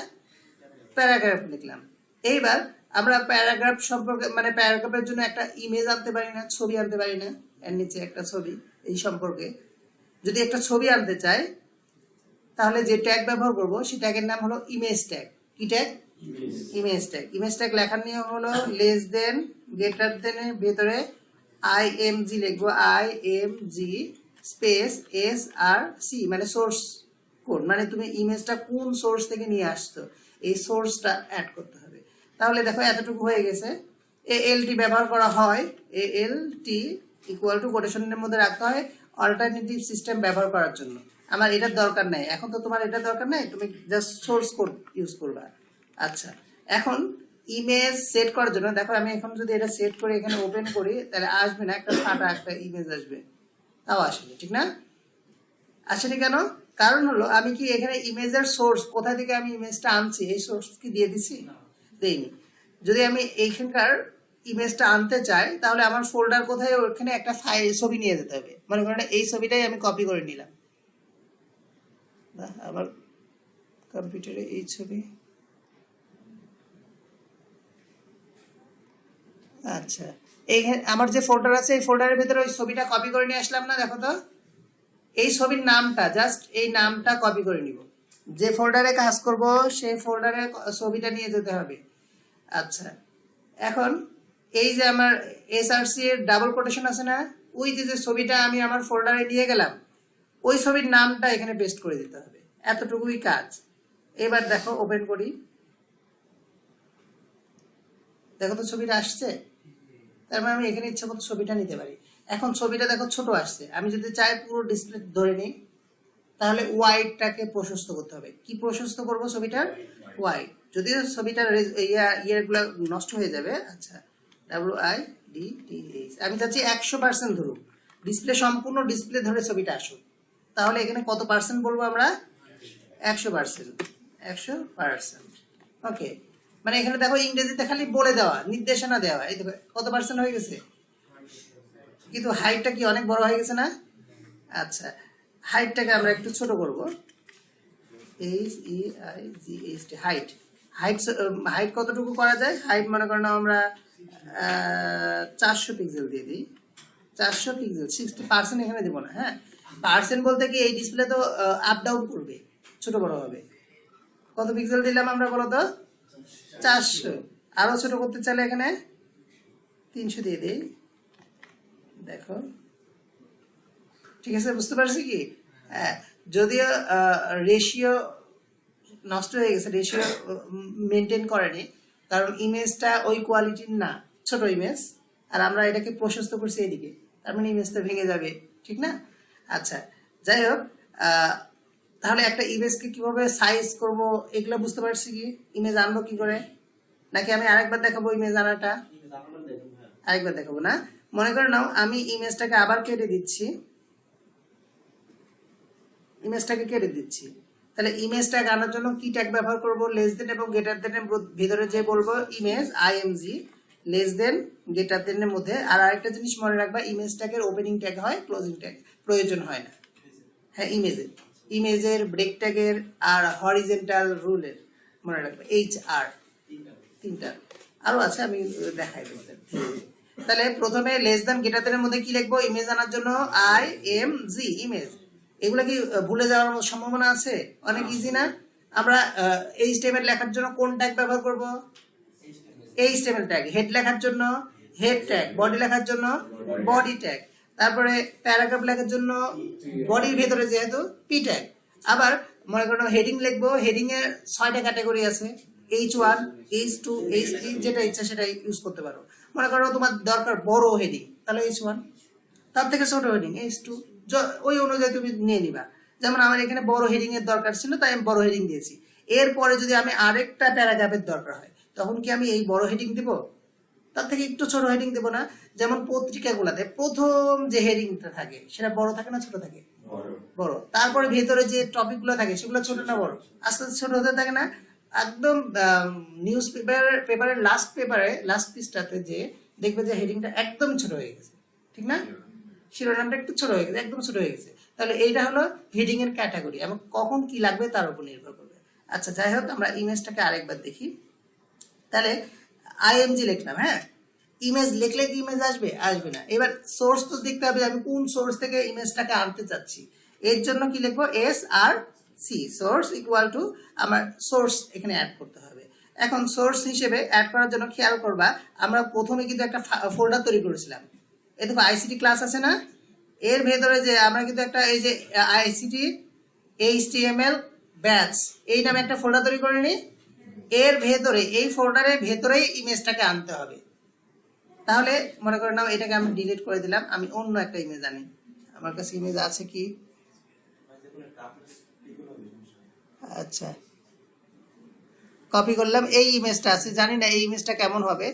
প্যারাগ্রাফ লিখলাম। এইবার আমরা প্যারাগ্রাফ সম্পর্কে মানে প্যারাগ্রাফের জন্য একটা ইমেজ আনতে পারি না, ছবি আনতে পারি না, এর নিচে একটা ছবি। এই সম্পর্কে যদি একটা ছবি আনতে চাই তাহলে যে ট্যাগ ব্যবহার করব সেই ট্যাগের নাম হলো ইমেজ ট্যাগ। কি tag, image tag. Image tag লেখার নিয়ম হলো লেস দেন গ্রেটার দেনের ভেতরে IMG লিখবো, IMG স্পেস SRC মানে সোর্স কোড, মানে তুমি ইমেজটা কোন সোর্স থেকে নিয়ে আসছো এই সোর্সটা অ্যাড করতে হবে। তাহলে দেখো এতটুকু হয়ে গেছে। ALT ব্যবহার করা হয়, ALT ইকুয়াল টু কোটেশনের মধ্যে রাখতে হয় অল্টারনেটিভ সিস্টেম ব্যবহার করার জন্য। আমার এটার দরকার নাই, এখন তো তোমার এটা দরকার নাই, তুমি জাস্ট সোর্স কোড ইউজ করবা। আচ্ছা, এখন ইমেজ সেট করার জন্য দেখো আমি এখন যদি এটা সেট করে এখানে ওপেন করি তাহলে আসবে না, একটা ফাটা একটা ইমেজ আসবে, তাও আসেনি, ঠিক না? আসেনি কেন? কারণ হলো আমি কি এখানে ইমেজের সোর্স কোথা থেকে আমি ইমেজটা আনছি এই সোর্স কি দিয়ে দিছি, দেইনি। যদি আমি এইখানকার ইমেজটা আনতে চাই তাহলে আমার ফোল্ডার কোথায়, ওখানে একটা ফাইল ছবি নিয়ে যেতে হবে। মনে করেন এই ছবিটাই আমি কপি করে নিলাম, আবার কম্পিউটারে এই ছবি। আচ্ছা, এইখানে আমার যে ফোল্ডার আছে এই ফোল্ডারের ভিতরে ওই ছবিটা কপি করে নিয়ে আসলাম না, দেখো তো এই ছবির নামটা জাস্ট এই নামটা কপি করে নিব, যে ফোল্ডারে কাজ করব সেই ফোল্ডারে ছবিটা নিয়ে যেতে হবে। আচ্ছা, এখন এই যে আমার SRC এর ডাবল কোটেশন আছে না, ওই যে ছবিটা আমি আমার ফোল্ডারে নিয়ে গেলাম ওই ছবির নামটা এখানে পেস্ট করে দিতে হবে, এতটুকুই কাজ। এবার দেখো ওপেন করি, দেখো তো ছবিটা আসছে। তার মানে আমি এখানে ইচ্ছা মতো ছবিটা নিতে পারি। এখন ছবিটা দেখো ছোট আসছে, আমি যদি চাই পুরো ডিসপ্লে ধরে নিই তাহলে ওয়াইডটাকে প্রশস্ত করতে হবে। কি প্রশস্ত করব ছবিটার, ওয়াইড। যদিও ছবিটার ইয়ারগুলো নষ্ট হয়ে যাবে। আচ্ছা, WI DTH আমি চাচ্ছি 100% ধরুন, ডিসপ্লে সম্পূর্ণ ডিসপ্লে ধরে ছবিটা আসুক। তাহলে এখানে কত পার্সেন্ট বলবো আমরা? 100%। 100%। ওকে, মানে এখানে দেখো ইংরেজিতে খালি বলে দেওয়া, নির্দেশনা দেওয়া। এই দেখো কত পার্সেন্ট হয়ে গেছে, কিন্তু হাইটটা কি অনেক বড় হয়ে গেছে না? আচ্ছা, হাইটটাকে আমরা একটু ছোট করব। HEIGHT, height. হাইট কতটুকু করা যায়? হাইট মনে করেন আমরা 400 পিক্সেল দিয়ে দিই। 400 পিক্সেল, 60% এখানে দিব না। হ্যাঁ, পার্সেন্ট বলতে কি এই ডিসপ্লে তো আপ ডাউন করবে, ছোট বড় হবে। কত পিক্সেল দিলাম আমরা বলো তো? 400। আরো ছোট করতে চাইলে এখানে 300 দিয়ে দিই। দেখো ঠিক আছে, বুঝতে পারছি কি? হ্যাঁ, যদিও রেশিও নষ্ট হয়ে গেছে, রেশিও মেনটেন করেনি, কারণ ইমেজটা ওই কোয়ালিটির না, ছোট ইমেজ, আর আমরা এটাকে প্রশস্ত করছি এদিকে, তার মানে ইমেজটা ভেঙে যাবে, ঠিক না? আচ্ছা, যাই হোক, তাহলে একটা ইমেজকে কিভাবে সাইজ করব এগুলো বুঝতে পারছি কি? ইমেজ আনবো কি করে, নাকি আমি আরেকবার দেখাবো ইমেজ আনাটা? আরেকবার দেখাবো না? মনে করে নাও আমি ইমেজটাকে আবার কেটে দিচ্ছি, ইমেজটাকে কেটে দিচ্ছি। তাহলে ইমেজটাকে আনার জন্য কি ট্যাগ ব্যবহার করব? লেস দেন এবং গ্রেটার দেন এর ভিতরে যে বলবো image IMG, less than greater than এর মধ্যে। আর আরেকটা জিনিস মনে রাখবা, ইমেজ ট্যাগের ওপেনিং ট্যাগ হয়, ক্লোজিং ট্যাগ প্রয়োজন হয় না। হ্যাঁ, ইমেজের ব্রেক ট্যাগের আর হরিজন্টাল রুলের মনে রাখবে, HR, তিনটা আরো আছে, আমি দেখাই তোমাদের। তাহলে প্রথমে লেস দেন গ্রেটার দেন এর মধ্যে কি লিখবো? ইমেজ আনার জন্য IMG, ইমেজ। এগুলো কি ভুলে যাওয়ার সম্ভাবনা আছে? অনেক ইজি না? আমরা HTML লেখার জন্য কোন ট্যাগ ব্যবহার করব? HTML tag. হেড লেখার জন্য হেড ট্যাগ, বডি লেখার জন্য বডি ট্যাগ, তারপরে প্যারাগ্রাফ লেখার জন্য বডির ভেতরে যেহেতু P ট্যাগ। আবার মনে করো হেডিং লিখবো, হেডিং এর 6টা ক্যাটাগরি আছে, H1, H2, H3, যেটা ইচ্ছা সেটা ইউজ করতে পারো। মনে করো তোমার দরকার বড় হেডিং, তাহলে H1, তার থেকে ছোট হেডিং H2, ওই অনুযায়ী তুমি নিয়ে নিবা। যেমন আমার এখানে বড় হেডিং এর দরকার ছিল, তাই আমি বড় হেডিং দিয়েছি। এরপরে যদি আমি আরেকটা প্যারাগ্রাফের দরকার হয়, তখন কি আমি এই বড় হেডিং দিব? তার থেকে একটু ছোট হেডিং দেবো না? যেমন পত্রিকাগুলোতে প্রথম যে হেডিংটা থাকে সেটা বড় থাকে না ছোট থাকে? বড়। তারপরে ভেতরে যে টপিকগুলো থাকে সেগুলো ছোট না বড়? আস্তে আস্তে ছোট হতে থাকে না? একদম নিউজ পেপারের লাস্ট পৃষ্ঠাতে যে দেখবে যে হেডিংটা একদম ছোট হয়ে গেছে, ঠিক না? শিরোনামটা একটু ছোট হয়ে গেছে, একদম ছোট হয়ে গেছে। তাহলে এইটা হলো হেডিং এর ক্যাটাগরি, এবং কখন কি লাগবে তার উপর নির্ভর করবে। আচ্ছা, যাই হোক, আমরা ইমেজটাকে আরেকবার দেখি। তাহলে IMG লিখলাম। হ্যাঁ, ইমেজ লিখলে কি ইমেজ আসবে? আসবে না। এবার সোর্স তো দেখতে হবে, আমি কোন সোর্স থেকে ইমেজটাকে আনতে চাচ্ছি। এর জন্য কি লিখবো? SRC, সোর্স ইকুয়াল টু আমার সোর্স এখানে অ্যাড করতে হবে। এখন সোর্স হিসেবে অ্যাড করার জন্য খেয়াল করবা, আমরা প্রথমে কিন্তু একটা ফোল্ডার তৈরি করেছিলাম। এই দেখো ICT ক্লাস আছে না? এর ভেতরে যে আমরা কিন্তু একটা এই যে ICT HTML ব্যাচ এই নামে একটা ফোল্ডার তৈরি করে নিই। এর ভেতরে, এই ফোল্ডারের ভেতরেই ইমেজটাকে আনতে হবে। তাহলে মনে করে নাও এটাকে আমি ডিলিট করে দিলাম, আমি অন্য একটা ইমেজ আনি। আমার কাছে ইমেজ আছে কি? আচ্ছা, কপি করলাম, এই ইমেজটা আছে, জানি না এই ইমেজটা কেমন হবে।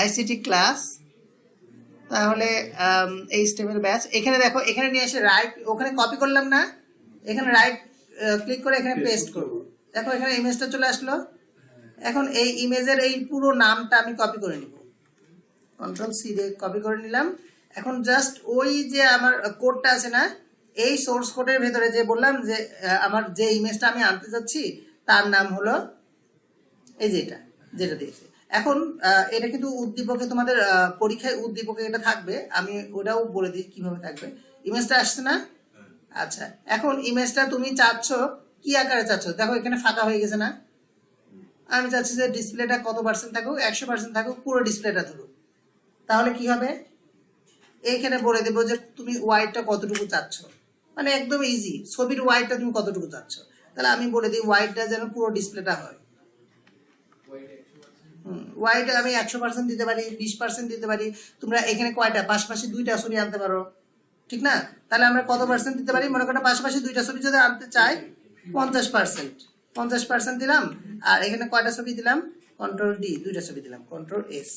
ICT ক্লাস, তাহলে HTML ব্যাচ, এখানে দেখো, এখানে নিয়ে এসে রাইট, ওখানে কপি করলাম না, এখানে রাইট ক্লিক করে এখানে পেস্ট করব। দেখো এখানে ইমেজটা চলে আসলো। এখন এই ইমেজের এই পুরো নামটা আমি কপি করে নিব, Ctrl+C দিয়ে কপি করে নিলাম। এখন জাস্ট ওই যে আমার কোডটা আছে না, এই সোর্স কোডের ভেতরে যে বললাম যে আমার যে ইমেজটা আমি আনতে যাচ্ছি তার নাম হলো এই যেটা দিয়েছে। এখন এটা কিন্তু উদ্দীপকে, তোমাদের পরীক্ষায় উদ্দীপকে এটা থাকবে, আমি ওটাও বলে দিই কিভাবে থাকবে। ইমেজটা আসছে না? আচ্ছা, এখন ইমেজটা তুমি চাচ্ছ কি আকারে চাচ্ছ? দেখো এখানে ফাঁকা হয়ে গেছে না? আমি চাচ্ছি যে ডিসপ্লেটা কত পার্সেন্ট থাকুক? 100% থাকুক, পুরো ডিসপ্লেটা ধরুক। তাহলে কি হবে? এইখানে বলে দেবো যে তুমি ওয়াইডটা কতটুকু চাচ্ছ, মানে একদম ইজি, ছবির ওয়াইডটা তুমি কতটুকু চাচ্ছ। তাহলে আমি বলে দিই ওয়াইডটা যেন পুরো ডিসপ্লেটা হয়। ওয়াইড আমি 100% দিতে পারি, 20% দিতে পারি। তোমরা এখানে কয়টা পাশাপাশি দুইটা ছবি আনতে পারো, ঠিক না? তাহলে আমরা কত পার্সেন্ট দিতে পারি? মনে করো পাশাপাশি দুইটা ছবি যদি আনতে চাই 50%, 50% দিলাম। আর এখানে কয়টা ছবি দিলাম? Ctrl+D, দুইটা ছবি দিলাম, Ctrl+S।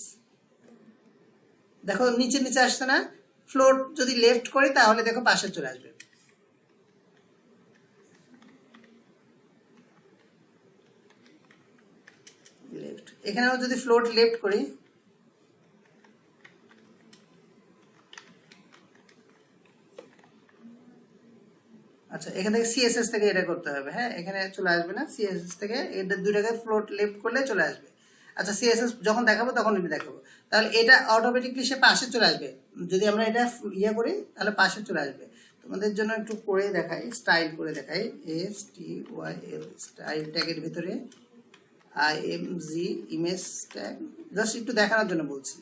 দেখো নিচে নিচে আসছে না, ফ্লোট যদি লেফট করি তাহলে দেখো পাশে চলে আসবে। লেফট, এখানেও যদি ফ্লোট লেফট করি, আচ্ছা এখান থেকে সিএসএস থেকে এটা করতে হবে, হ্যাঁ এখানে চলে আসবে না, সিএসএস থেকে এটা দুইটাকে ফ্লোট লেফট করলে চলে আসবে। আচ্ছা সিএসএস যখন দেখাবো তখন এটা দেখাবো, তাহলে এটা অটোমেটিকলি সে পাশে চলে আসবে। যদি আমরা এটা ইয়ে করি তাহলে পাশে চলে আসবে। তোমাদের জন্য একটু করে দেখাই, স্টাইল করে দেখাই, STYL স্টাইল ট্যাগের ভিতরে IMG ইমেজ ট্যাগ, জাস্ট একটু দেখানোর জন্য বলছি।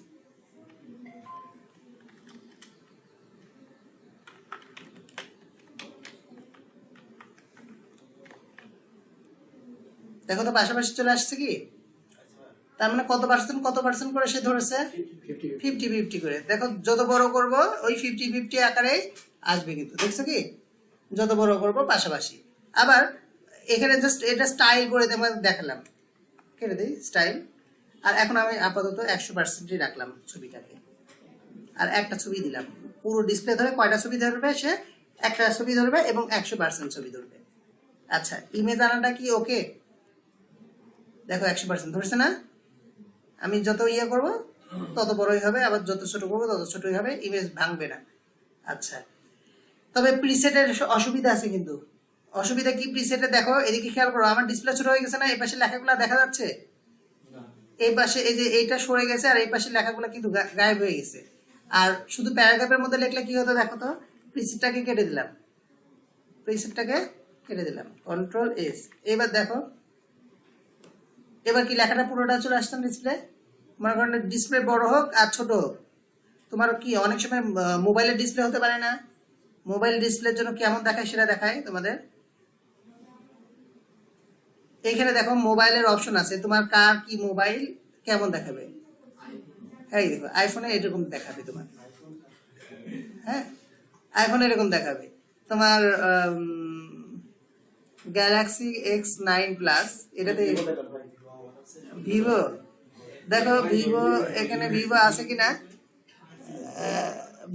দেখো তো পাশাপাশি চলে আসছে কি, তার মানে কত পার্সেন্ট করে সে ধরেছে, 50-50 করে। দেখো যত বড় করব ওই 50-50 আকারে আসবে, কিন্তু দেখছো কি যত বড় করব পাশাপাশি। আবার এখানে জাস্ট এটা স্টাইল করে তোমাদের দেখালাম, কেটে দিই স্টাইল। আর এখন আমি আপাতত 100%ই রাখলাম ছবিটাকে, আর একটা ছবি দিলাম। পুরো ডিসপ্লে ধরে কয়টা ছবি ধরবে সে, একটা ছবি ধরবে এবং 100% ছবি ধরবে। আচ্ছা ইমেজ আনাটা কি ওকে, দেখো 100% ধরছে না, আমি যত ইয়ে করব তত বড়ই হবে, আবার যত ছোট করবো তত ছোটই হবে, ইমেজ ভাঙবে না। আচ্ছা তবে প্রিসেটের অসুবিধা আছে, কিন্তু অসুবিধা কি প্রিসেটে, দেখো এদিকে খেয়াল করো, আমার ডিসপ্লে ছোট হয়ে গেছে না, এই পাশে লেখাগুলো দেখা যাচ্ছে, এই পাশে এই যে এইটা সরে গেছে, আর এই পাশে লেখাগুলো কিন্তু গায়েব হয়ে গেছে। আর শুধু প্যারাগ্রাফের মধ্যে লিখলে কি হতো দেখো তো, প্রিসেটটাকে কেটে দিলাম, Ctrl+S। এবার দেখো এবার কি লেখাটা পুরোটা চলে আসছে ডিসপ্লে। মনে করেন ডিসপ্লে বড় হোক আর ছোট হোক, তোমার কি অনেক সময় মোবাইলের ডিসপ্লে হতে পারে না, মোবাইল ডিসপ্লের জন্য কেমন দেখায় সেটা দেখায় তোমাদের। এইখানে দেখো মোবাইলের অপশন আছে, তোমার কার কি মোবাইল কেমন দেখাবে, এই দেখো আইফোনে এরকম দেখাবে তোমার, হ্যাঁ আইফোনে এরকম দেখাবে। তোমার গ্যালাক্সি X9 প্লাস, এটাতে ভিভো, দেখো ভিভো, এখানে ভিভো আছে কিনা,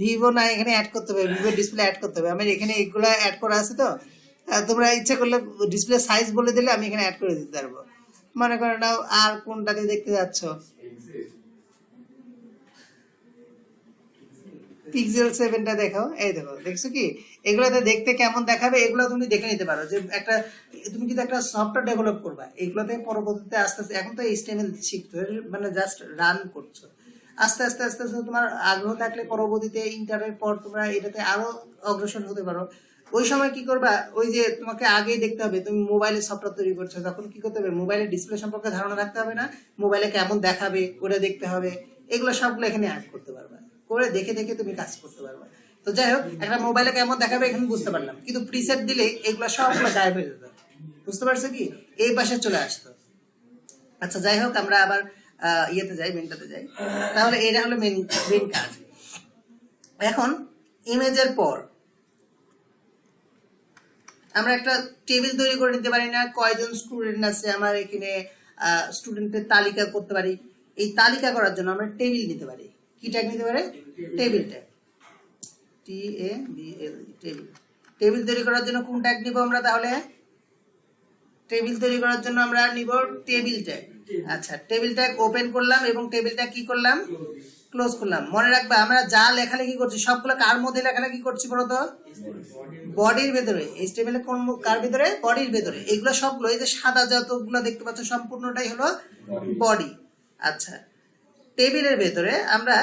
ভিভো না, এখানে অ্যাড করতে হবে, ভিভো ডিসপ্লে অ্যাড করতে হবে। আমার এখানে এগুলো অ্যাড করা আছে তো, তোমরা ইচ্ছা করলে ডিসপ্লে সাইজ বলে দিলে আমি এখানে অ্যাড করে দিতে পারবো। মনে করো নাও আর কোনটাতে দেখতে যাচ্ছ, পিক্সেল 7টা দেখাও, এই দেখো দেখছো কি, এগুলোতে দেখতে কেমন দেখাবে এগুলো তুমি দেখে নিতে পারো। যে একটা তুমি কিন্তু একটা সফটওয়্যার ডেভেলপ করবা, এগুলোতে পরবর্তীতে আস্তে আস্তে, এখন তো HTML শিখছো, মানে জাস্ট রান করছো, আস্তে আস্তে আস্তে আস্তে তোমার আগ্রহ থাকলে পরবর্তীতে ইন্টারের পর তোমরা এটাতে আরো অগ্রসর হতে পারো। ওই সময় কি করবা, ওই যে তোমাকে আগেই দেখতে হবে তুমি মোবাইলে সফটওয়্যার তৈরি করছো, তখন কি করতে হবে, মোবাইলের ডিসপ্লে সম্পর্কে ধারণা রাখতে হবে না, মোবাইলে কেমন দেখাবে ওটা দেখতে হবে, এগুলো সবগুলো এখানে অ্যাড করতে পারবা, করে দেখে দেখে তুমি কাজ করতে পারবা। তো যাই হোক, একটা মোবাইলে কেমন দেখাবে এখানে বুঝতে পারলাম, কিন্তু প্রিসেট দিলে এগুলো সবগুলো গায়েব হয়ে যেত, বুঝতে পারছো কি, এই পাশে চলে আসতো। আচ্ছা যাই হোক, আমরা আবার ইয়েতে যাই, মেনটাতে যাই। তাহলে এটা হলো মেন কাজ। এখন ইমেজের পর আমরা একটা টেবিল তৈরি করে নিতে পারি না, কয়জন স্টুডেন্ট আছে আমার এখানে, স্টুডেন্টের তালিকা করতে পারি। এই তালিকা করার জন্য আমরা টেবিল নিতে পারি, কি ট্যাগ নিতে পারে, table tag, TABL, table. Table তৈরি করার জন্য কোন ট্যাগ নিব আমরা, তাহলে টেবিল তৈরি করার জন্য আমরা নিব টেবিল ট্যাগ। আচ্ছা টেবিল ট্যাগ ওপেন করলাম এবং টেবিল ট্যাগ কি করলাম, ক্লোজ করলাম। মনে রাখবে আমরা যা লেখালেখি করছি সবগুলো কার মধ্যে লেখালেখি করছি বলতো, বডির ভেতরে। HTML এর কোন কার ভিতরে, বডির ভেতরে। এগুলো সবগুলো এই যে সাদা যতগুলো দেখতে পাচ্ছ সম্পূর্ণটাই হলো বডি। আচ্ছা টেবিলের ভেতরে আমরা,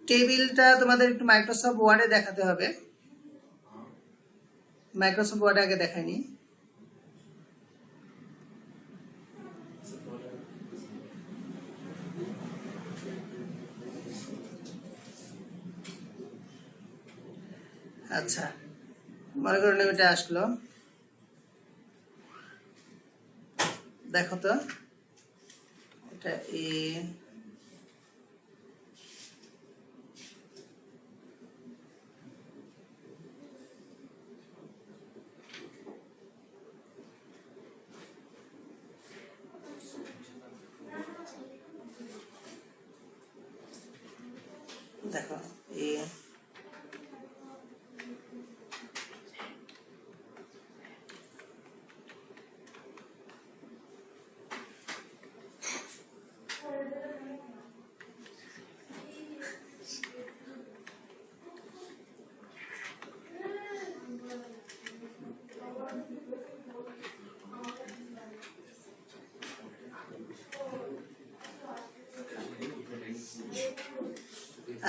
টেবিলটা তোমাদের একটু মাইক্রোসফট ওয়ার্ডে দেখাতে হবে, মাইক্রোসফট ওয়ার্ডে আগে দেখাইনি। আচ্ছা মনে করেন এটা আসলো, দেখো তো এটা দেখো এই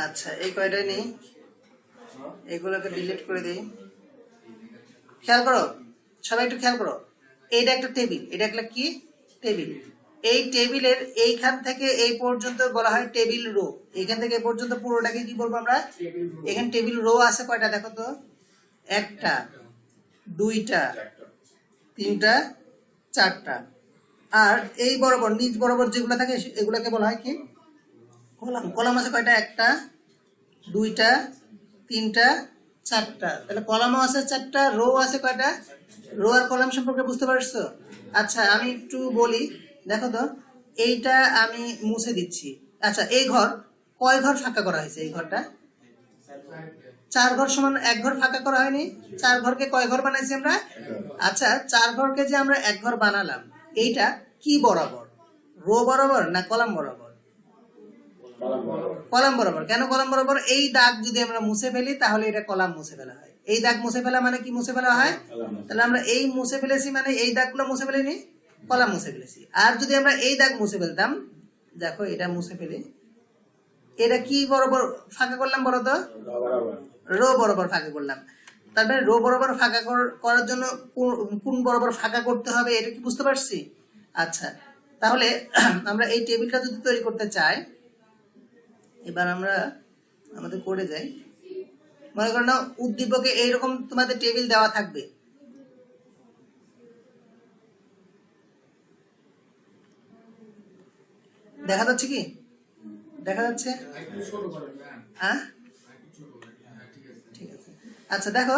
আচ্ছা এই কয়টা নেই, এগুলোকে ডিলিট করে দিই। খেয়াল করো সবাই, একটু খেয়াল করো, এইটা একটা টেবিল, এটা একটা কি টেবিল। এই টেবিলের এইখান থেকে এই পর্যন্ত বলা হয় টেবিল রো। এইখান থেকে এই পর্যন্ত পুরোটাকে কি বলবো আমরা? এখানে টেবিল রো আছে কয়টা দেখো তো? একটা, দুইটা, তিনটা, চারটা। আর এই বরাবর নিচ বরাবর যেগুলো থাকে এগুলোকে বলা হয় কি? কলাম। কলাম আছে কয়টা? একটা, দুইটা, তিনটা, চারটা। তাহলে কলামও আছে চারটা, রো আছে কয়টা? রো আর কলাম সম্পর্কে বুঝতে পারছো? আচ্ছা আমি একটু বলি, দেখো তো, এইটা আমি মুছে দিচ্ছি। আচ্ছা এই ঘর কয় ঘর ফাঁকা করা হয়েছে? এই ঘরটা 4 ঘর সমান 1 ঘর ফাঁকা করা হয়নি? 4 ঘরকে কয় ঘর বানাইছি আমরা? আচ্ছা 4 ঘরকে যে আমরা 1 ঘর বানালাম, এইটা কি বরাবর? রো বরাবর না কলাম বরাবর? কলাম বরাবর। কেন কলাম বরাবর? এই দাগ যদি আমরা মুছে ফেলি তাহলে এটা কলাম মুছে ফেলা হয়। এই দাগ মুছে ফেলা মানে কি মুছে ফেলা হয়? তাহলে আমরা এই মুছে ফেলেছি মানে এই দাগগুলো মুছে ফেলিনি, কলাম মুছে ফেলেছি। আর যদি আমরা এই দাগ মুছে ফেলতাম, দেখো এটা মুছে ফেলি, এটা কি বরাবর ফাঁকা করলাম বলো তো? রো বরাবর ফাঁকা করলাম। তারপরে রো বরাবর ফাঁকা করার জন্য কোন বরাবর ফাঁকা করতে হবে এটা কি বুঝতে পারছি? আচ্ছা তাহলে আমরা এই টেবিলটা যদি তৈরি করতে চাই, এবার আমরা আমাদের করে যাই। মনে করো না উদ্দীপকে এইরকম তোমাদের টেবিল দেওয়া থাকবে, দেখা যাচ্ছে কি? দেখা যাচ্ছে? হ্যাঁ ঠিক আছে। আচ্ছা দেখো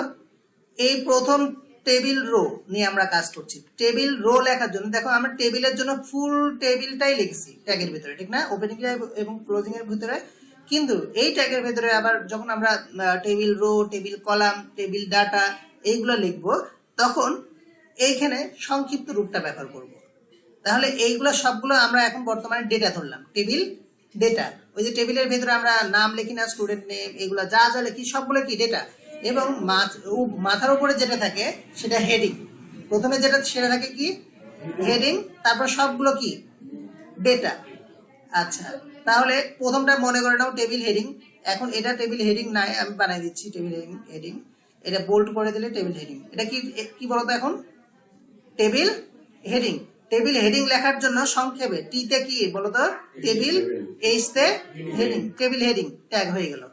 এই প্রথম টেবিল রো নিয়ে আমরা কাজ করছি। টেবিল রো লেখার জন্য দেখো আমরা টেবিলের জন্য ফুল টেবিলটাই লিখছি ট্যাগের ভিতরে, ঠিক না? ওপেনিং এবং ক্লোজিং এর ভিতরে। কিন্তু এই ট্যাগের ভিতরে আবার যখন আমরা table row, table column, table data এইগুলো লিখব, তখন এইখানে সংক্ষিপ্ত রূপটা ব্যবহার করব। তাহলে এইগুলো সবগুলো আমরা এখন বর্তমানে ডেটা ধরলাম, টেবিল ডেটা। ওই যে টেবিলের ভিতরে আমরা নাম লিখি না, স্টুডেন্ট নেম, এগুলো যা যা লিখি সবগুলো কি ডেটা। এবং মাথার উপরে যেটা থাকে সেটা হেডিং। প্রথমে যেটা সেটা থাকে কি? হেডিং। তারপর সবগুলো কি? ডেটা। আচ্ছা তাহলে প্রথমটা মনে করে নাও টেবিল হেডিং। এখন এটা টেবিল হেডিং নাই, আমি বানাই দিচ্ছি টেবিল হেডিং। এটা বোল্ড করে দিলে টেবিল হেডিং। এটা কি কি বলতো এখন? Table heading. টেবিল হেডিং লেখার জন্য সংক্ষেপে টিতে কি বলতো? টেবিল, এইচ তে হেডিং, টেবিল হেডিং ট্যাগ হয়ে গেল।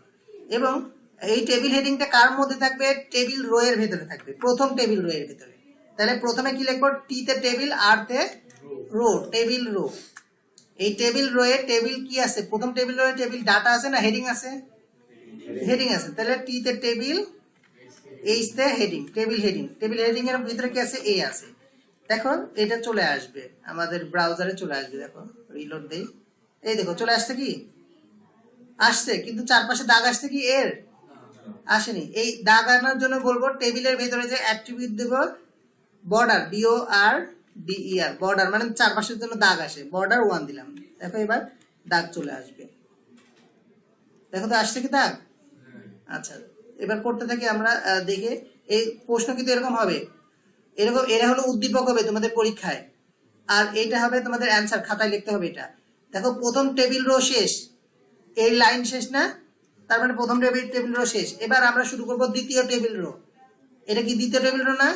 এবং এই টেবিল হেডিংটা কার মধ্যে থাকবে? টেবিল রো এর ভিতরে থাকবে, প্রথম টেবিল রো এর ভিতরে। তাহলে প্রথমে কি লিখবো? টি তে টেবিল, আর তে রো, টেবিল রো। এই টেবিল রো এ টেবিল কি আছে? প্রথম টেবিল রো এ টেবিল ডাটা আছে না হেডিং আছে? হেডিং আছে। তাহলে টি তে টেবিল, এইচ তে heading, table heading. Table heading এর ভিতরে কি আছে? এ আছে। দেখো এটা চলে আসবে আমাদের ব্রাউজারে, চলে আসবে। দেখো রিলোড দেই, এই দেখো চলে আসছে কি? আসছে, কিন্তু চারপাশে দাগ আসছে কি? এর আসেনি। এই দাগ আনার জন্য বলবো টেবিলের ভেতরে যে অ্যাট্রিবিউট দেব বর্ডার, BORDER, বর্ডার মানে চারপাশের জন্য দাগ আসে, বর্ডার 1 দিলাম। দেখো এবার দাগ চলে আসবে, দেখো তো আসছে কি দাগ? আচ্ছা এবার করতে থাকি আমরা, দেখে। এই প্রশ্ন কিন্তু এরকম হবে, এরকম। এরা হলো উদ্দীপক হবে তোমাদের পরীক্ষায়, আর এইটা হবে তোমাদের অ্যান্সার, খাতায় লিখতে হবে এটা। দেখো প্রথম টেবিল রো শেষ, এই লাইন শেষ না? তার মানে প্রথম টেবিল রো শেষ। এবার আমরা শুরু করব দ্বিতীয় টেবিল রো। এটা কি দ্বিতীয় টেবিল রো না?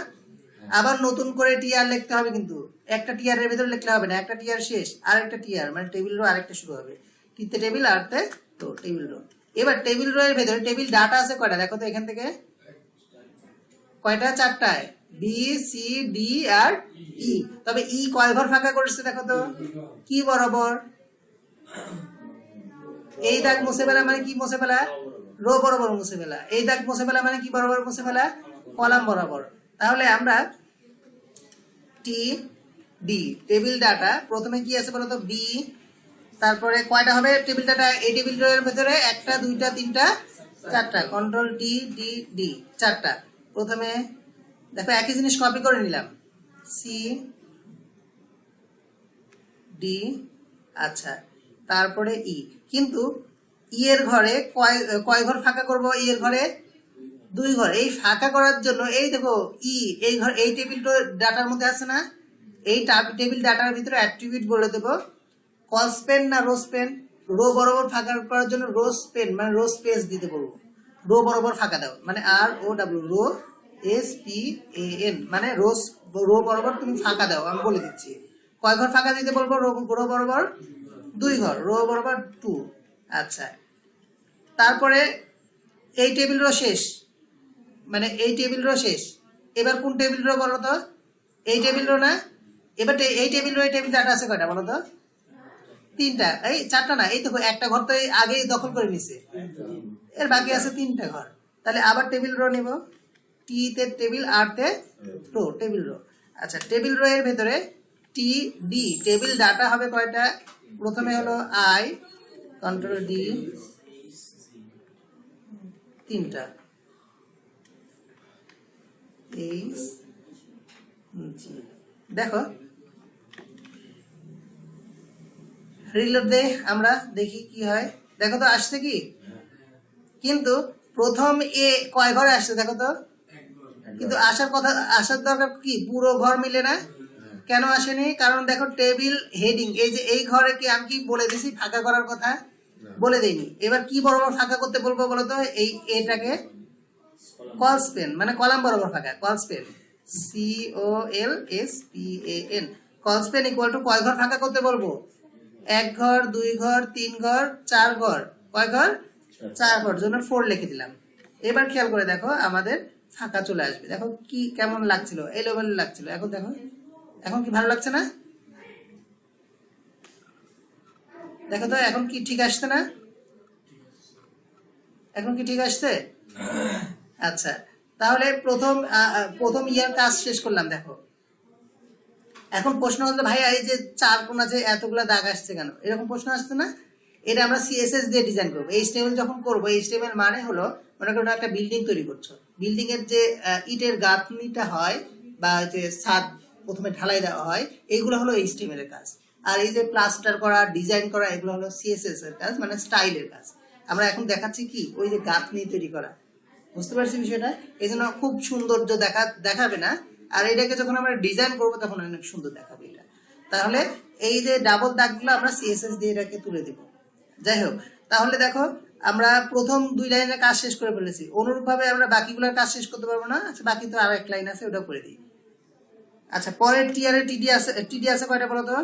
আবার নতুন করে টিআর লিখতে হবে, কিন্তু একটা টিআর এর ভিতরে লিখলে হবে না, একটা টিআর শেষ আর একটা টিআর, মানে টেবিল রো আরেকটা শুরু হবে। তিনটে টেবিল আর তে তো টেবিল রো। এবার টেবিল রো এর ভিতরে টেবিল ডাটা আছে কয়টা? দেখো তো এখান থেকে কয়টা? 4টায়, বি, সি, ডি আর ই। তবে ই কয় ঘর ফাঁকা করেছে দেখো তো? কি বরাবর? এই দাগ মুছে ফেলা মানে কি মুছে ফেলা? রো বরাবর মুছে ফেলা। এই দাগ মুছে ফেলা মানে কি বরাবর মুছে ফেলা? কলাম বরাবর। তাহলে আমরা টি ডি টেবিল ডাটা প্রথমে কি আছে বলতো? বি, তারপরে কয়টা হবে টেবিল ডাটা, এই টেবিল ড্রয়ের ভেতরে একটা দুইটা তিনটা চারটা, কন্ট্রোল ডি ডি ডি চারটা। প্রথমে দেখো একই জিনিস কপি করে নিলাম, সি ডি, আচ্ছা তারপরে ই, কিন্তু ই এর ঘরে কয় ঘর ফাঁকা করব, ই এর ঘরে 2 ঘর। এই ফাঁকা করার জন্য এই দেখো ই এই ঘর, এই টেবিল ডাটার মধ্যে আছে না, এই টেবিল ডাটার ভিতরে অ্যাট্রিবিউট বলে দেবো কল স্পেন না রো স্পেন। রো বরাবর ফাঁকা করার জন্য রো স্পেন মানে রো স্পেস দিতে বলবো, রো বরাবর ফাঁকা দাও মানে R O W, row S P A N, মানে রো বরাবর তুমি ফাঁকা দাও। আমি বলে দিচ্ছি কয় ঘর ফাঁকা দিতে বলবো, রো বরাবর 2 ঘর, রো বরাবর 2। আচ্ছা তারপরে এই টেবিল রো শেষ, মানে এই টেবিল রো শেষ। এবার কোন টেবিল রো বলো তো, এই টেবিল রো না, এবার এই টেবিল রো, এই টেবিল ডাটা আছে কয়টা বলো তো, 3টা, এই 4টা না, এই দেখো একটা ঘর তো আগেই দখল করে নিছে, এর বাকি আছে 3টা ঘর। তাহলে আবার টেবিল রো নেব, টি তে টেবিল, আর তে রো, টেবিল রো। আচ্ছা টেবিল রো এর ভেতরে টি ডি, টেবিল ডাটা হবে কয়টা, প্রথমে হলো আই, কন্ট্রোল ডি 3টা, এইচ জি। দেখো রিলোড দে, আমরা দেখি কি হয়, দেখো তো আসছে কি, কিন্তু প্রথম এ কয় ঘরে আসছে দেখো তো, কিন্তু আসার কথা, আসার দরকার কি পুরো ঘর মিলে না, কেন আসেনি, কারণ দেখো টেবিল হেডিং, এই যে এই ঘরে কি আমি কি বলে দিছি ফাঁকা করার কথা, বলে দেইনি। এবার কি বরাবর ফাঁকা করতে বলবো বলো তো, এই এটাকে কল স্পেন মানে কলাম বরাবর ফাঁকা, colspan C O L S P A N, colspan equal to কয় ঘর ফাঁকা করতে বলবো, 1 ঘর 2 ঘর 3 ঘর 4 ঘর, কয় ঘর 4 ঘর, জন্য 4 লিখে দিলাম। এবার খেয়াল করে দেখো আমাদের ফাঁকা চলে আসবে, দেখো কি কেমন লাগছিল, এলোমেলো লাগছিল, এখন দেখো এখন কি ভালো লাগছে না, দেখো তো এখন কি ঠিক আসছে না, এখন কি ঠিক আসছে। আচ্ছা তাহলে প্রথম ইয়ার কাজ শেষ করলাম। দেখো এখন প্রশ্ন হলো ভাইয়া এই যে 4 কোণা যে এতগুলা দাগ আসছে কেন, এরকম প্রশ্ন আসছে না, এটা আমরা সিএসএস দিয়ে ডিজাইন করবো। এইচটিএমএল যখন করবো, এইচটিএমএল মানে হলো মনে করো একটা বিল্ডিং তৈরি করছো, বিল্ডিং এর যে ইটের গাঁথনিটা হয় বা যে ছাদ প্রথমে ঢালাই দেওয়া হয়, এইগুলো হলো এইচটিএমএল এর কাজ। আর এই যে প্লাস্টার করা, ডিজাইন করা, এগুলো হলো সিএসএস এর কাজ, মানে স্টাইলের কাজ। আমরা এখন দেখাচ্ছি কি ওই যে গাঁথনি তৈরি করা, বুঝতে পারছি বিষয়টা, এই জন্য খুব সৌন্দর্য দেখাবে না, আর এটাকে যখন আমরা ডিজাইন করবো তখন অনেক সুন্দর দেখাবে এটা। তাহলে এই যে ডাবল দাগগুলো আমরা সিএসএস দিয়ে এটাকে তুলে দেব। যাই হোক, তাহলে দেখো আমরা প্রথম 2 লাইনের কাজ শেষ করে ফেলেছি, অনুরূপভাবে আমরা বাকিগুলোর কাজ শেষ করতে পারবো না। আচ্ছা বাকি তো আরো 1 লাইন আছে, ওটা করে দিই। আচ্ছা পরের টিআর এ টিডি আছে কয়টা বলো তো,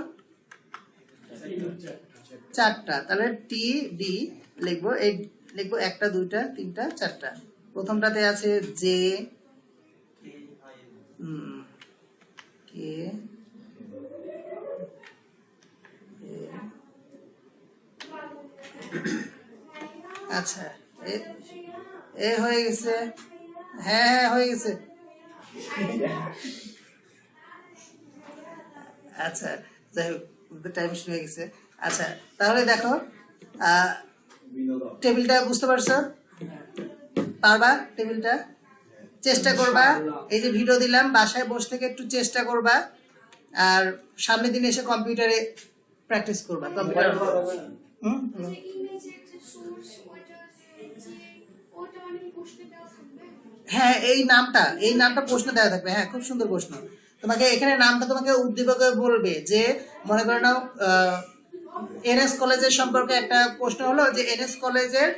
4টা, তাহলে টি ডি লিখবো, এই লিখবো 1টা 2টা 3টা 4টা। প্রথমটাতে আছে জে কে, আচ্ছা এ হয়ে গেছে, হ্যাঁ হয়ে গেছে। আচ্ছা যাই হোক টাইম শুরু হয়ে গেছে। আচ্ছা তাহলে দেখো টেবিলটা বুঝতে পারছো, পারবা টেবিলটা, চেষ্টা করবা, এই যে ভিডিও দিলাম বাসায় বসে থেকে একটু চেষ্টা করবা, আর সামনের দিন এসে কম্পিউটারে প্র্যাকটিস করবা। কম্পিউটার হ্যাঁ এই নামটা প্রশ্ন দেওয়া থাকবে, হ্যাঁ খুব সুন্দর প্রশ্ন। তোমাকে এখানে নামটা তোমাকে উদ্দীপকে বলবে যে মনে করে নাও এনএস কলেজের সম্পর্কে একটা প্রশ্ন হলো যে এনএস কলেজের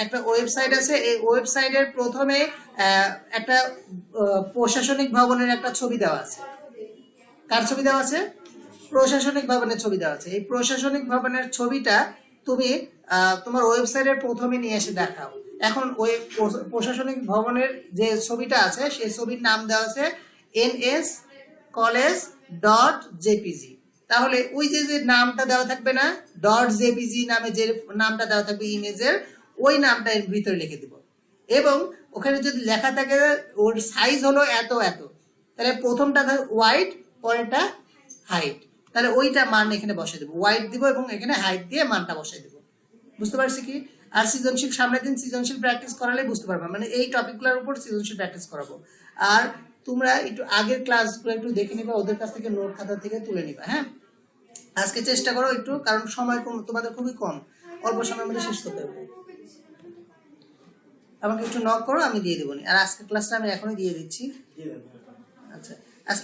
একটা ওয়েবসাইট আছে, এই ওয়েবসাইটের প্রথমে একটা প্রশাসনিক ভবনের একটা ছবি দেওয়া আছে। কার ছবি দেওয়া আছে? প্রশাসনিক ভবনের ছবি দেওয়া আছে। এই প্রশাসনিক ভবনের ছবিটা তুমি তোমার ওয়েবসাইটের প্রথমে নিয়ে এসে দেখাও। এখন ওই প্রশাসনিক ভবনের যে ছবিটা আছে সেই ছবির নাম দেওয়া আছে nscollege.jpg। তাহলে ওই যে নামটা দেওয়া থাকবে না, .jpg নামে যে নামটা দেওয়া থাকবে ইমেজের, ওই নামটা এর ভিতরে লিখে দিব। এবং ওখানে যদি লেখা থাকে ওর সাইজ হলো এত এত, তাহলে প্রথমটা হোয়াইট, পরেরটা হাইট। তাহলে ওইটা মান এখানে বসাই দেবো, ওয়াইড দিব এবং এখানে হাইট দিয়ে মানটা বসাই দেবো। বুঝতে পারছি কি? আর সৃজনশীল সামনের দিন সৃজনশীল প্র্যাকটিস করালে বুঝতে পারবা, মানে এই টপিকগুলোর উপর সৃজনশীল প্র্যাকটিস করাবো। আর তোমরা একটু আগের ক্লাসগুলো একটু দেখে নিবা, ওদের কাছ থেকে নোট খাতা থেকে তুলে নিবা। হ্যাঁ, আজকে চেষ্টা করো একটু, কারণ সময় কম, তোমাদের খুবই কম, অল্প সময়ের মধ্যে শেষ করতে হবে। আমাকে একটু নক করো, আমি দিয়ে দেবো। আর আজকে ক্লাসটা আমি এখনই দিয়ে দিচ্ছি। আচ্ছা।